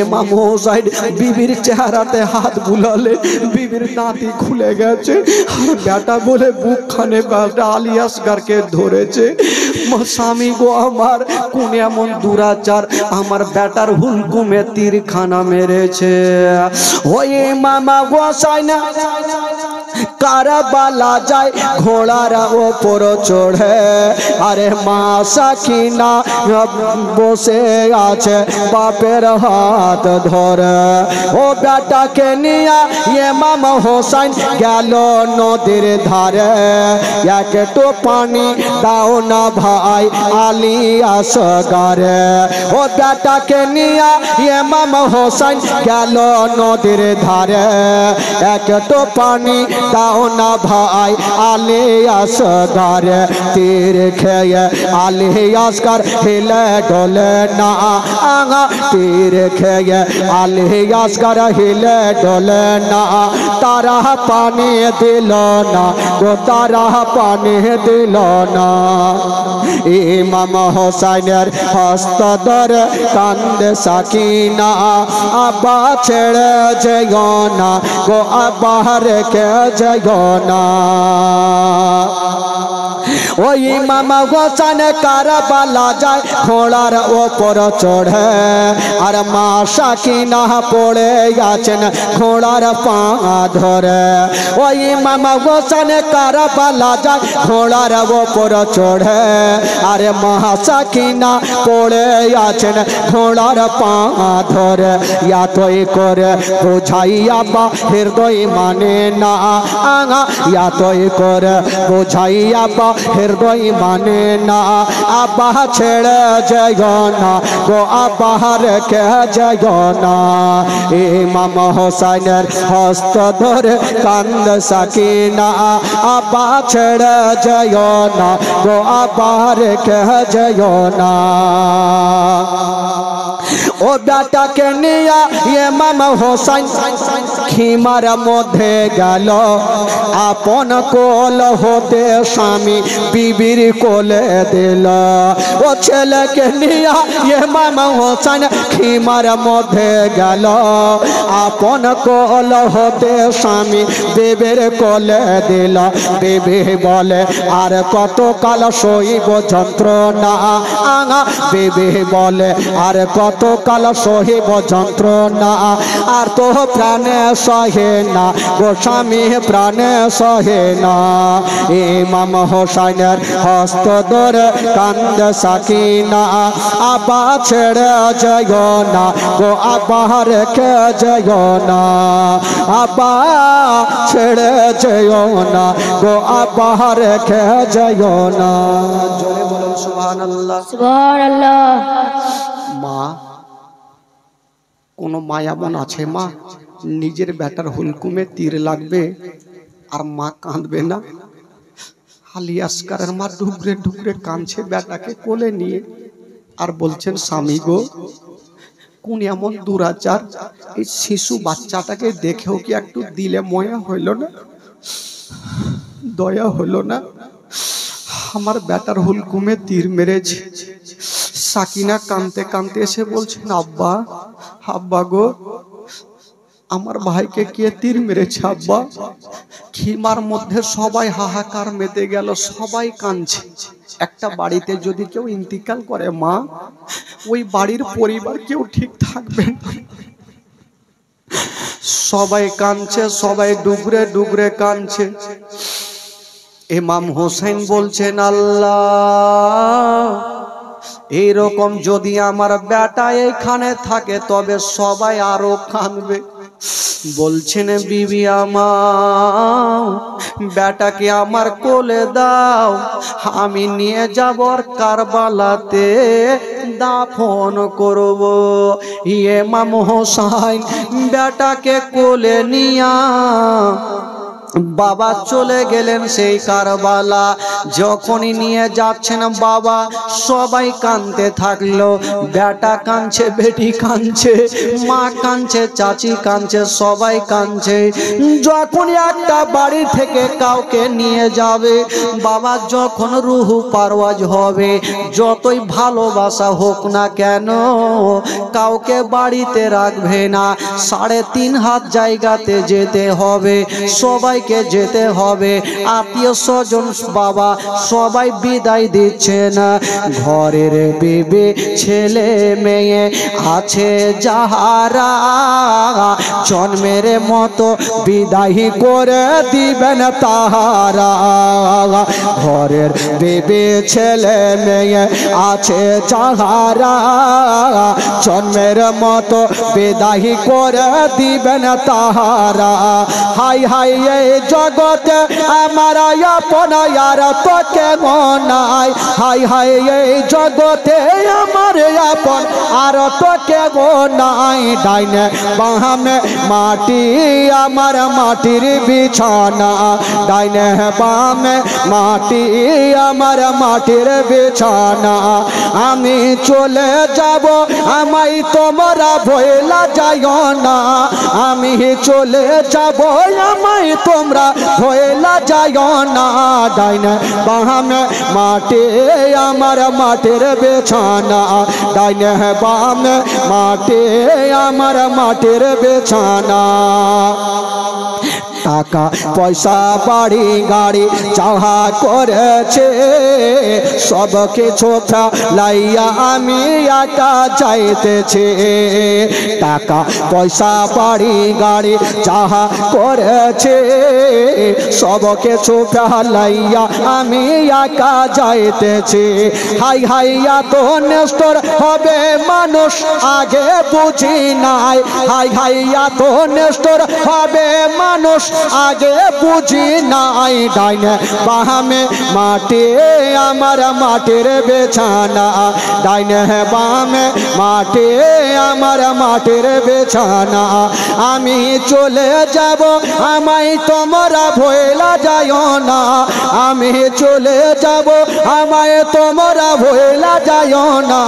ইমাম হোসেন বিবির চেহারাতে হাত বুলালে বিবির দাঁতি খুলে গেছে। আর বেটা বলে বুকখানে বেটা আলী আসগরকে ধরেছে। স্বামী গো আমার কোন এমন দুরাচার আমার বেটার হুলকুমে তীরখানা মেরেছে। ওই ইমাম হোসেন কারবালা যায় ঘোড়ার ওপর চড়ে, আরে মা সাকিনা বসে আছে বাপের হাত ধরে। ও বেটাকে নিয়ে ইমাম হোসেন গেল নদীর ধারে, একটু পানি দাও না ভাই আলী আসগরে। ও বেটাকে নিয়ে ইমাম হোসেন গেল নদীর ধারে, একটু পানি দাও না ভাই আলী আসগরে। তীর খেয়ে আলী আসগর হিলে ডলে না, তীর খেয়ে আলী আসগর হিলে ডলে না, তারা পানি দিল না গো, তারা পানি দিল না। ইমাম হোসেনের হস্ত ধরে কান্দে সাকিনা, আব্বা ছেড়ে যেও না গো, আব্বা রেখে যেও না। ওই ইমাম হোসেন কারবালা যায় ঘোড়ার ওপর চড়ে, আর মা সাকিনা পড়ে গেছেন ঘোড়ার পা ধরে। ওই ইমাম হোসেন কারবালা যায় ঘোড়ার ওপর চড়ে, আরে মা সাকিনা পড়ে আছেন ঘোড়ার পা ধরে। ইয়াতই করে বোঝাইয়া বা হৃদয় মানে না, ইয়াতই করে বোঝাইয়া বা হৃদয় মানে না, আব্বা ছেড়ে যাইও না গো, আব্বা রেখে যাইও না। ইমাম হোসেনের হস্ত ধরে কান্দ সাকিনা, আব্বা ছেড়ে যাইও না গো, আব্বা রেখে যাইও না। ও বেটাকে নিয়ে ইমাম হোসেন খিমার মধ্যে গেল, আপন কোল হতে স্বামী বিবির কোলে দিল। ও ছেলেকে নিয়ে ইমাম হোসেন খিমার মধ্যে গেল, আপন কোল হতে স্বামী বিবির কোলে দিল। বিবি বলে আর কত কাল সইব যন্ত্রণা, বিবি বলে আর কত কাল সহিব যন্ত্রণা, আর তো প্রাণে সহে না গো স্বামী প্রাণে সহে না। ইমাম হোসেনের হস্ত ধরে কান্দে সাকিনা, আব্বা ছেড়ে যাইও না গো, আব্বা রেখে যাইও না, আব্বা ছেড়ে যাইও না গো, আব্বা রেখে যাইও না। জোরে বলুন সুবহানাল্লাহ।
সুবহানাল্লাহ।
মা কোনো মায়ামন আছে মা নিজের বেটার হুলকুমে তীর লাগবে আর মা কাঁদবে না? আলী আসগরের মা ঢুকরে ঢুকরে কাঁদছে বেটাকে কোলে নিয়ে, আর বলছেন স্বামী গো কোন এমন দুরাচার, এই শিশু বাচ্চাটাকে দেখেও কি একটু দিলে ময়া হইল না, দয়া হলো না? আমার বেটার হুলকুমে তীর মেরেছে, সাকিনা কাঁদতে কাঁদতে এসে বলছেন, আব্বা, আব্বা গো, আমার ভাইকে কে তীর মেরেছে আব্বা। খিমার মধ্যে সবাই হাহাকার মেতে গেল, সবাই কাঁদছে। একটা বাড়িতে যদি কেউ ইন্তিকাল করে মা, ওই বাড়ির পরিবার কেউ ঠিক থাকবে না। সবাই কাঁদছে, সবাই ডুগরে ডুগরে কাঁদছে। ইমাম হোসেন বলছেন, আল্লাহ, এইরকম যদি আমার বেটা এখানে থাকে তবে সবাই আরো কাঁদবে। বলছেন, বিবি আমার, বেটাকে আমার কোলে দাও, আমি নিয়ে যাব কারবালাতে দাফন করব। ইমাম হোসেন বেটাকে কোলে নিয়া বাবা চলে গেলেন সেই কারবালা। যখনই নিয়ে যাচ্ছেন বাবা, সবাই কাঁদতে থাকলো। বেটা কাঁদছে, বেটি কাঁদছে, মা কাঁদছে, চাচি কাঁদছে, সবাই কাঁদছে। যখনই একটা বাড়ি থেকে কাউকে নিয়ে যাবে, বাবা যখন রুহু পারওয়াজ হবে, যতই ভালোবাসা হোক না কেন, কাউকে বাড়িতে রাখবে না। 3.5 হাত জায়গাতে যেতে হবে, সবাই যেতে হবে। আত্মীয় স্বজন বাবা সবাই বিদায় দিচ্ছে না। ঘরের বিবি ছেলে মেয়ে আছে যাহারা, জন্মের মতো বিদায় করে দিবেন তাহারা। ঘরের বিবি ছেলে মেয়ে আছে যাহারা, জন্মের মতো বিদায় করে দিবেন তাহারা। হাই হাই এই জগতে আমার আপন আর তো কেমন নাই। হাই হাই এই জগতে আমার আপন আর তো কেমন নাই। ডাইনে বামে মাটি আমার মাটির বিছানা, ডাইনে বামে মাটি আমার মাটির বিছানা। আমি চলে যাব, আমায় তোমরা ভয়লা যাইও না। আমি চলে যাব, আমায় তোমরা ভয়লা যাইও না। ডাইনে বামে মাটি আমার মাটির বিছানা, ডাইনে বামে মাটি আমার মাটির বিছানা। টাকা পয়সা বাড়ি গাড়ি যাহা করেছে, সব কিছু ফেলাইয়া আমি একা যাইতেছি। টাকা পয়সা বাড়ি গাড়ি যাহা করেছে, সব কিছু ফেলাইয়া আমি একা যাইতেছি। হাই হাইয়া তো নেস্টর হবে মানুষ আগে বুঝি নাই। হাই হাইয়া তো নেস্টর হবে মানুষ আগে বুঝি নাই। ডাইনে বামে মাটি আমার মাটির বিছানা, ডাইনে বামে মাটি আমার মাটির বিছানা। আমি চলে যাব, আমায় তোমরা ভয়লা যাইও না। আমি চলে যাব, আমায় তোমরা ভয়লা যাইও না।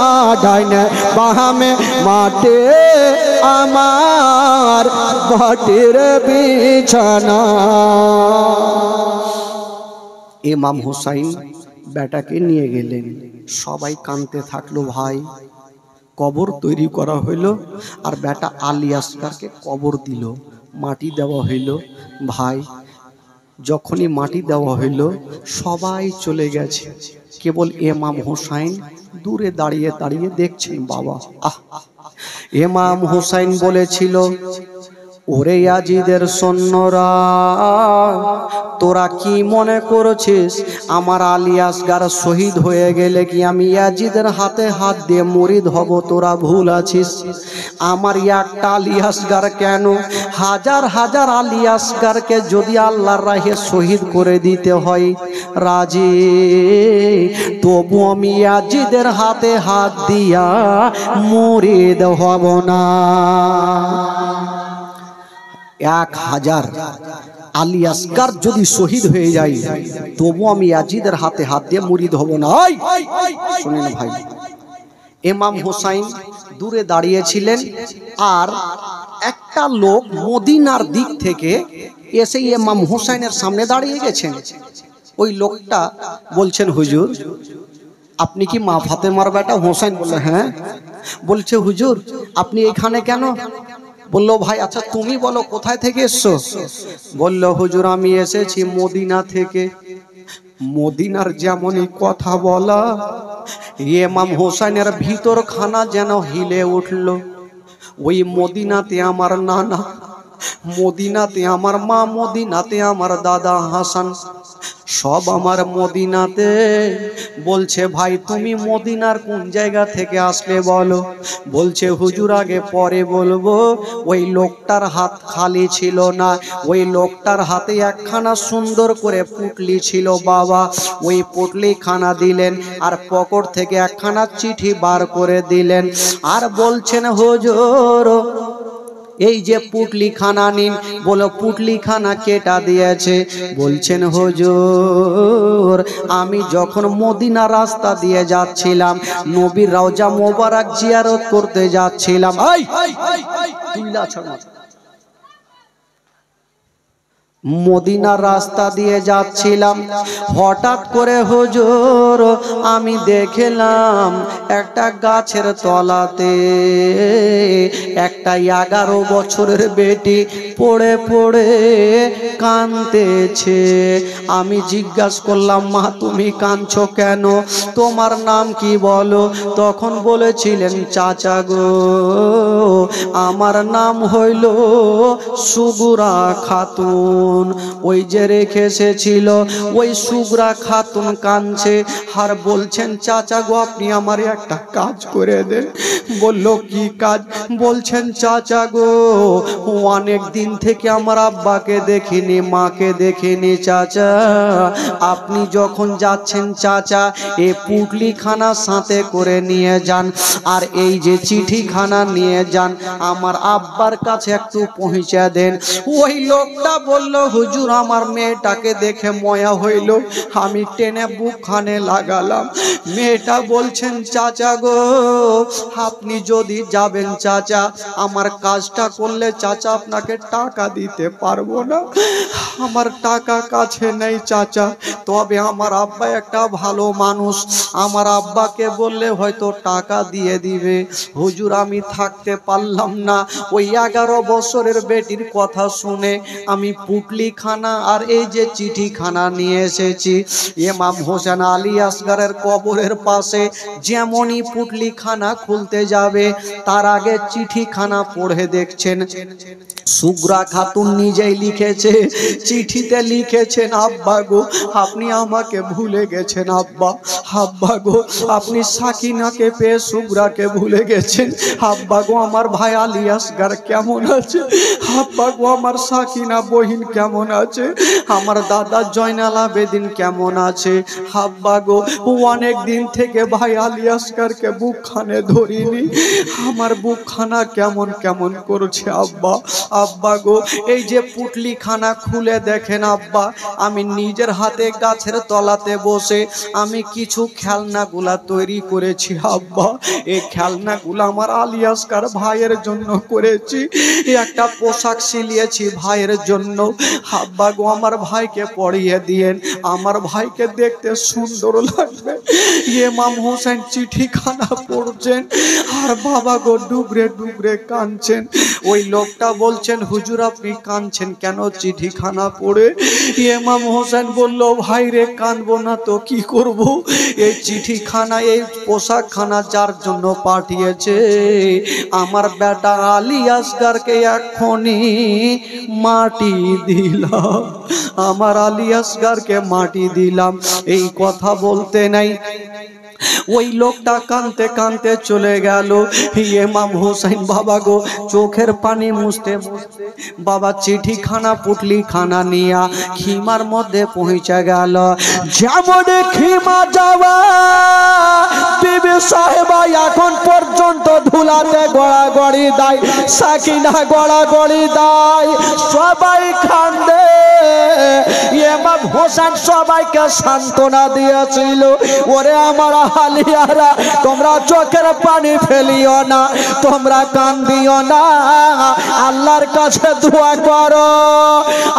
ডাইনে বামে মাটি আমার মাটির বিছানা। ইমাম হুসাইন বেটাকে নিয়ে গেলেন, সবাই কাঁদতে থাকলো। ভাই, কবর তৈরি করা হইলো, আর বেটা আলী আসগারকে কবর দিল, মাটি দেওয়া হইল। ভাই, যখনই মাটি দেওয়া হইল, সবাই চলে গেছে, কেবল ইমাম হুসাইন দূরে দাঁড়িয়ে দাঁড়িয়ে দেখছেন। বাবা, ইমাম হুসাইন বলেছিল, ওরে ইয়াজিদের সৈন্যরা, তোরা কি মনে করছিস আমার আলী আসগার শহীদ হয়ে গেলে কি আমি ইয়াজিদের হাতে হাত দিয়ে মুরিদ হব? তোরা ভুল আছিস। আমার একটা আলী আসগার কেন, হাজার হাজার আলী আসগারকে যদি আল্লাহর রাহে শহীদ করে দিতে হয় রাজি, তবু আমি ইয়াজিদের হাতে হাত দিয়া মুরিদ হব না। 1000 আলী আসগার যদি শহীদ হয়ে যায়, তবু আমি ইয়াজিদের হাতে হাত দিয়ে মুরিদ হব না। শুনেন ভাই, ইমাম হুসাইন দূরে দাঁড়িয়েছিলেন, আর একটা লোক মদিনার দিক থেকে এসে ইমাম হুসাইনের সামনে দাঁড়িয়ে গেছেন। ওই লোকটা বলছেন, হুজুর, আপনি কি মা ফাতেমার বেটা হোসেন? বললো হ্যাঁ। বলছে হুজুর আপনি এখানে কেন? বললো ভাই আচ্ছা তুমি বলো কোথায় থেকে এসছো? বললো হুজুর আমি এসেছি মদিনা থেকে। মদিনার যেমনই কথা বলা, ইমাম হোসেনের ভিতর খানা যেন হিলে উঠলো। ওই মদিনাতে আমার নানা, মদিনাতে আমার মা, মদিনাতে আমার দাদা হাসান, সব আমার মদিনাতে। বলছে ভাই তুমি মদিনার কোন জায়গা থেকে আসলে বলো? বলছে হুজুর আগে পরে বলবো। ওই লোকটার হাত খালি ছিল না, ওই লোকটার হাতে একখানা সুন্দর করে পুটলি ছিল বাবা। ওই পুটলি খানা দিলেন আর পকেট থেকে একখানা চিঠি বার করে দিলেন আর বলছেন হুজুর এই যে পুটলি খানা নিন। বলো পুটলি খানা কেটা দিয়েছে? বলছেন হুজুর আমি যখন মদিনা রাস্তা দিয়ে যাচ্ছিলাম, নবীর রওজা মোবারক জিয়ারত করতে যাচ্ছিলাম। মদিনার রাস্তা দিয়ে যাচ্ছিলাম, হঠাৎ করে হুজুর আমি দেখলাম একটা গাছের তলাতে একটা 11 বছরের বেটি পড়ে পড়ে কাঁদতেছে। আমি জিজ্ঞাসা করলাম মা তুমি কাঁদছো কেন? তোমার নাম কি বলো? তখন বলেছিলেন চাচা গো আমার নাম হইল সুগুরা খাতুন। ওই যে রেখে এসেছিল ওই সুগরা খাতুন কাঁদছে আর বলছেন চাচা গো আপনি আমার একটা কাজ করে দেন। বললো কি কাজ? বলছেন চাচা গো অনেক দিন থেকে আমার আব্বাকে দেখিনি, মাকে দেখিনি। চাচা আপনি যখন যাচ্ছেন চাচা এই পুটলি খানা সাথে করে নিয়ে যান আর এই যে চিঠি খানা নিয়ে যান, আমার আব্বার কাছে একটু পৌঁছে দেন। ওই লোকটা বলল হুজুর আমার মেয়েটাকে দেখে ময়া হইল, আমি টেনে বুক খানে লাগালাম। মেয়েটা বলছেন চাচা গো আপনি যদি যাবেন চাচা আমার কাজটা করলে চাচা আপনাকে টাকা দিতে পারবো না, আমার টাকা কাছে নেই চাচা। তবে আমার আব্বা একটা ভালো মানুষ, আমার আব্বাকে বললে হয়তো টাকা দিয়ে দিবে। হুজুর আমি থাকতে পারলাম না, ওই 11 বছরের বেটির কথা শুনে আমি পুটলি খানা আর এই যে চিঠি খানা নিয়ে এসেছি। ইমাম হোসেন আলী আসগরের কবরের পাশে যেমনই পুটলি খানা খুলতে যাবে তার আগে চিঠি খানা পড়ে দেখছেন সুগরা খাতুন নিজেই লিখেছে। চিঠিতে লিখেছেন আব্বা গো আপনি আমাকে ভুলে গেছেন, আব্বা আব্বা গো আপনি সাকিনাকে পেয়ে সুগরাকে ভুলে গেছেন। আব্বা গো আমার ভাই আলী আসগর কেমন আছে? আব্বা গো আমার সাকিনা বহিন কেমন আছে? আমার দাদা জয়নাল আবেদিন কেমন আছে? আব্বা গো অনেক দিন থেকে ভাই আলী আসগরকে বুকখানে ধরিনি, আমার বুকখানা কেমন কেমন করছে আব্বা। আব্বা গো এই যে পুটলি খানা খুলে দেখেন আব্বা, আমি নিজের হাতে গাছের তলাতে বসে আমি কিছু খেলনাগুলা তৈরি করেছি আব্বা। এই খেলনাগুলো আমার আলী আসগর ভাইয়ের জন্য করেছি, একটা পোশাক সিলিয়েছি ভাইয়ের জন্য। আব্বা গো আমার ভাইকে পরিয়ে দিয়েন, আমার ভাইকে দেখতে সুন্দর লাগবে। ইমাম হোসেন চিঠি খানা পড়ছেন আর বাবা গো ডুবরে ডুবরে কাঁদছেন। ওই লোকটা বলছেন হুজুর আপনি কাঁদছেন কেন চিঠি খানা পড়ে? ইমাম হোসেন বলল ভাই রে কাঁদবো না তো কি করব, এই চিঠি খানা এই পোশাক খানা যার জন্য পাঠিয়েছে আমার বেটা আলী আসগরকে এখনই মাটি দিলাম, আমার আলী আসগরকে মাটি দিলাম। এই কথা বলতে নাই ওই লোকটা কাঁদতে কাঁদতে চলে গেল। ইমাম হোসেন বাবা গো চোখের পানি মুছতে মুছতে বাবা চিঠি খানা পুটলি খানা নিয়া খিমার মধ্যে পৌঁছে গেল।
যেমন খিমা যাওয়া বিবি সাহেবা এখন পর্যন্ত ধুলাতে গড়াগড়ি দেয়, সাকিনা গড়াগড়ি দেয়, সবাই কান্দে। ইমাম হোসেন সবাইকে সান্ত্বনা দিয়েছিল, ওরে আমার আলিয়ারা তোমরা চোখের পানি ফেলিও না, তোমরা কান্দিও না, আল্লাহর কাছে দোয়া করো,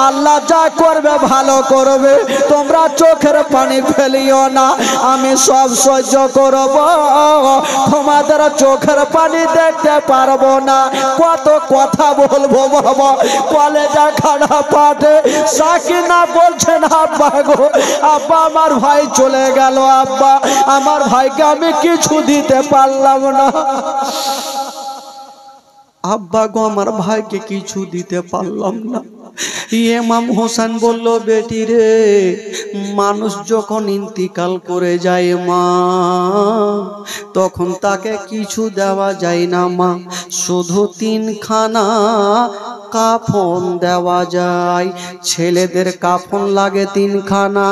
আল্লাহ যা করবে ভালো করবে, তোমরা চোখের পানি ফেলিও না, আমি সব সহ্য করব, তোমাদের চোখের পানি দেখতে পারবো না। কত কথা বলবো বাবা, কলেজা খাড়া পাটে সাকিনা বলছেন আব্বা গো, আব্বা আমার ভাই চলে গেল, আব্বা আমার ভাইকে আমি কিছু দিতে পারলাম না,
আব্বা গো আমার ভাইকে কিছু দিতে পারলাম না। ইমাম হোসেন বলল, বেটি রে, মানুষ যখন ইন্তিকাল করে যায় মা, তখন তাকে কিছু দেওয়া যায় না মা, শুধু 3 খানা কাফন দেওয়া যায়। ছেলেদের কাফন লাগে 3 খানা,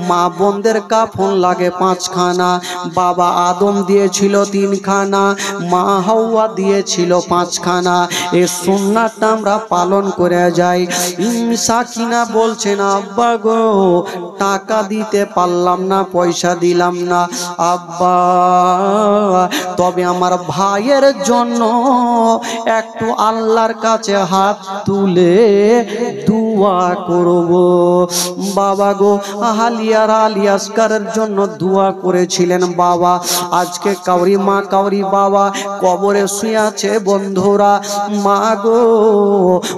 মা বোনদের কাফন লাগে 5 খানা। বাবা আদম দিয়েছিল 3 খানা, মা হাওয়া দিয়েছিল 5 খানা। এই সুন্নাতটা আমরা পালন করে যাই। সাকিনা বলছেন, আব্বা গো টাকা দিতে পারলাম না, পয়সা দিলাম না আব্বা, তবে আমার ভাইয়ের জন্য একটু আল্লাহর কাছে হাত তুলে দোয়া করব। বাবা গো আলিয়ার আলী আসকারের জন্য দোয়া করেছিলেন বাবা। আজকে কাউরি মা কাউরি বাবা কবরে শুয়ে আছে বন্ধুরা। মা গো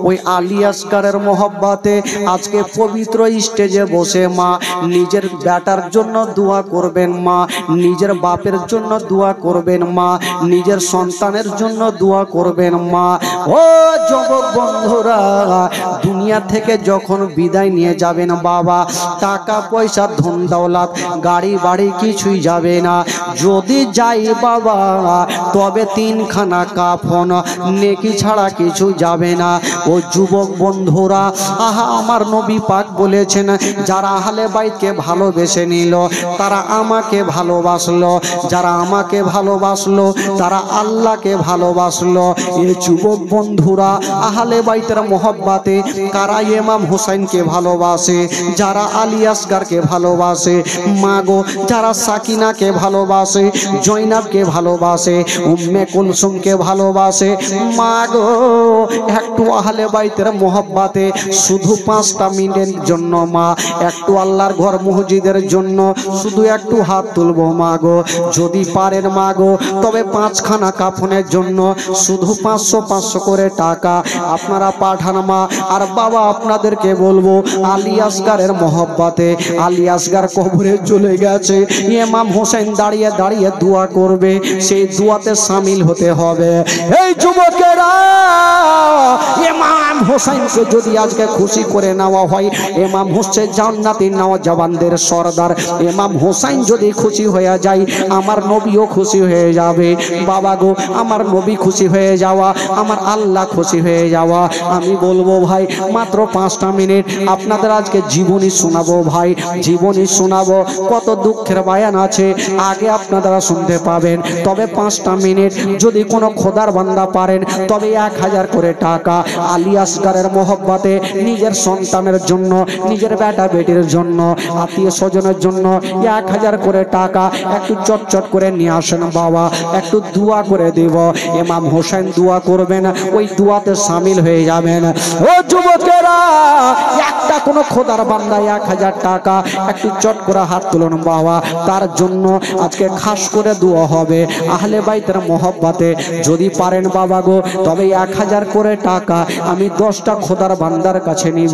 ওই আলী আসকারের মহব্বতে আজকে পবিত্র স্টেজে বসে মা নিজের বেটার জন্য দোয়া করবেন, মা নিজের বাপের জন্য দোয়া করবেন, মা নিজের সন্তানের জন্য দোয়া করবেন। মা ও যুবক বন্ধুরা, দুনিয়া থেকে যখন বিদায় নিয়ে যাবেন বাবা, টাকা পয়সা ধন দৌলত গাড়ি বাড়ি কিছুই যাবে না। যদি যাই বাবা তবে 3 খানা কাফন, নেকি ছাড়া কিছু যাবে না। ও যুবক বন্ধুরা, আহা আমার নবী পাক বলেছেন, যারা আহলে বাইতকে ভালোবেসে নিল তারা আমাকে ভালোবাসলো, যারা আমাকে ভালোবাসলো তারা আল্লাহকে ভালোবাসলো। এই যুবক বন্ধুরা, আহলে বাইতের মহব্বতে কারা ইমাম হোসেনকে ভালোবাসে, যারা আলী আসগারকে ভালোবাসে, মাগো যারা সাকিনাকে ভালোবাসে, জয়নাবকে ভালোবাসে, উম্মে কুলসুমকে ভালোবাসে, মাগো একটু আহলে বাইতের মহব্বতে শুধু 5টা মিনিটের জন্য মা একটু আল্লাহর ঘর মসজিদের জন্য শুধু একটু হাত তুলবো মাগো। যদি পারেন মাগো তবে 5 খানা কাফনের জন্য শুধু 500 করে টাকা আপনারা পাঠান মা। আর বাবা আপনাদেরকে বলবো, আলী আসগারের মহব্বতে আলী আসগার কবরে চলে গেছে, ইমাম হোসেন দাঁড়িয়ে দাঁড়িয়ে দোয়া করবে, সেই দোয়াতে শামিল হতে হবে। এই যুবকেরা, ইমাম হোসেনকে যদি আজকে খুশি করে নেওয়া হয়, ইমাম হোসেন জান্নাতি নওজওয়ানদের সরদার, ইমাম হোসেন যদি খুশি হয়ে যায় আমার নবীও খুশি হয়ে যাবে। বাবা গো আমার নবী খুশি হয়ে যাওয়া, আমার আল্লাহ খুশি হয়ে যাওয়া। আমি বলবো ভাই মাত্র 5টা মিনিট আপনাদের আজকে জীবনী শোনাবো ভাই, জীবনী শোনাবো। কত দুঃখের বয়ান আছে আগে আপনারা শুনতে পাবেন। তবে 5টা মিনিট যদি কোনো খোদার বান্দা পারেন তবে 1000 করে টাকা আলী আসগারের মহব্বতে নিজের সন্তানের জন্য, নিজের বেটা বেটির জন্য, আত্মীয় স্বজনের জন্য 1000 করে টাকা একটু চটচট করে নিয়ে আসেন বাবা, একটু দোয়া করে দেব। ইমাম হোসেন দোয়া করবেন, ওই দোয়াতে শামিল হয়ে যাবেন। ও যুবকেরা, একটা কোনো খোদার বান্দা 1000 টাকা একটু চট করে হাত তুলুন বাবা, তার জন্য আজকে খাস করে দোয়া হবে আহলে বাইতের মহব্বতে। যদি পারেন বাবা গো তবে 1000 করে টাকা আমি 10টা খোদার বান্দার কাছে নিব।